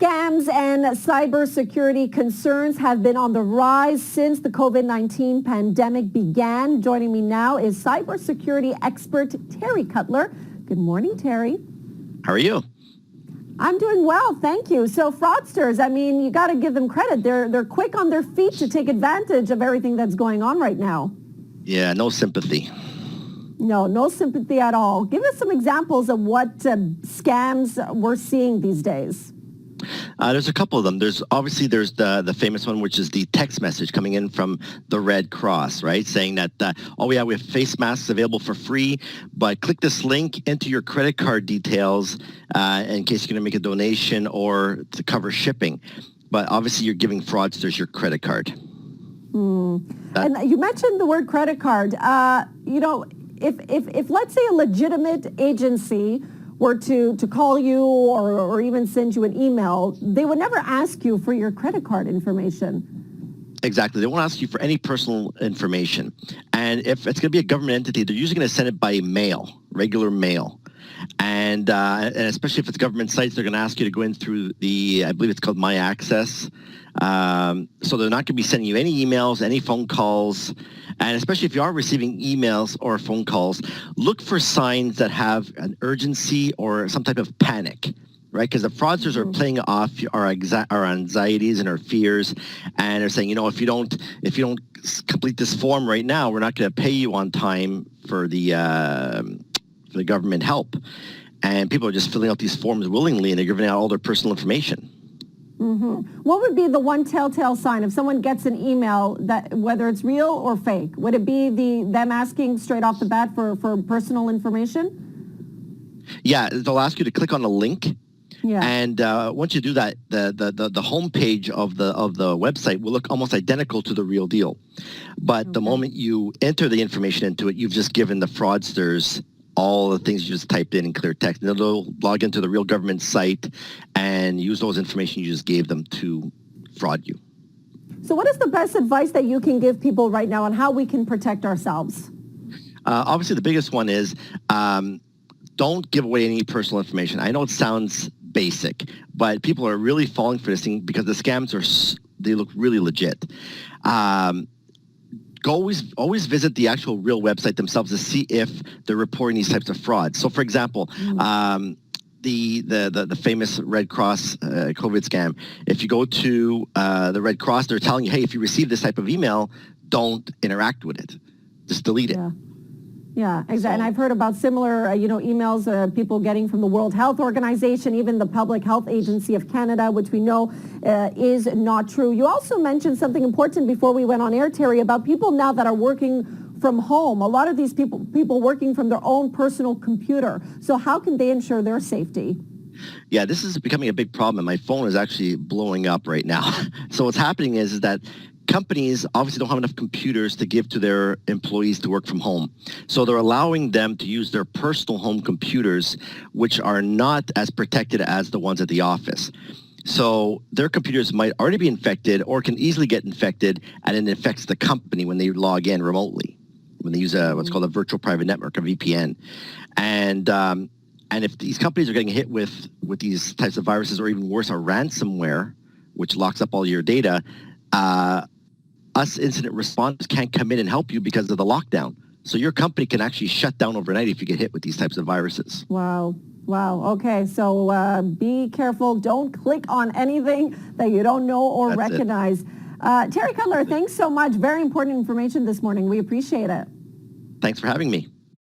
Scams and cybersecurity concerns have been on the rise since the COVID-19 pandemic began. Joining me now is cybersecurity expert Terry Cutler. Good morning, Terry. How are you? I'm doing well, thank you. So fraudsters, I mean, you got to give them credit. They're quick on their feet to take advantage of everything that's going on right now. Yeah, no sympathy. No sympathy at all. Give us some examples of what scams we're seeing these days. There's a couple of them. There's the famous one, which is the text message coming in from the Red Cross, right? Saying that, oh yeah, we have face masks available for free, but click this link, enter your credit card details in case you're going to make a donation or to cover shipping. But obviously you're giving fraudsters your credit card. And you mentioned the word credit card. If let's say a legitimate agency were to call you or even send you an email, they would never ask you for your credit card information. Exactly. They won't ask you for any personal information. And if it's going to be a government entity, they're usually going to send it by mail, regular mail. And especially if it's government sites, they're going to ask you to go in through I believe it's called My Access. So they're not going to be sending you any emails, any phone calls. And especially if you are receiving emails or phone calls, look for signs that have an urgency or some type of panic, right? Because the fraudsters are playing off our anxieties and our fears, and they're saying, if you don't complete this form right now, we're not going to pay you on time for the government help. And people are just filling out these forms willingly, and they're giving out all their personal information. What would be the one telltale sign if someone gets an email, that whether it's real or fake? Would it be them asking straight off the bat for personal information? Yeah, they'll ask you to click on a link. Yeah. And once you do that, the homepage of the website will look almost identical to the real deal. But the moment you enter the information into it, you've just given the fraudsters all the things you just typed in clear text. And they'll log into the real government site and use those information you just gave them to fraud you. So what is the best advice that you can give people right now on how we can protect ourselves? Obviously, the biggest one is don't give away any personal information. I know it sounds basic, but people are really falling for this thing because the scams they look really legit. Always visit the actual real website themselves to see if they're reporting these types of fraud. So, for example, the famous Red Cross COVID scam. If you go to the Red Cross, they're telling you, hey, if you receive this type of email, don't interact with it. Just delete it. Yeah, exactly. And I've heard about similar, emails people getting from the World Health Organization, even the Public Health Agency of Canada, which we know is not true. You also mentioned something important before we went on air, Terry, about people now that are working from home. A lot of these people working from their own personal computer. So how can they ensure their safety? Yeah, this is becoming a big problem. My phone is actually blowing up right now. So what's happening is that companies obviously don't have enough computers to give to their employees to work from home. So they're allowing them to use their personal home computers, which are not as protected as the ones at the office. So their computers might already be infected or can easily get infected, and it affects the company when they log in remotely, when they use what's called a virtual private network, a VPN. And if these companies are getting hit with these types of viruses, or even worse, a ransomware, which locks up all your data, us incident responders can't come in and help you because of the lockdown. So your company can actually shut down overnight if you get hit with these types of viruses. Wow. Okay. So be careful. Don't click on anything that you don't know or recognize. Terry Cutler, thanks so much. Very important information this morning. We appreciate it. Thanks for having me.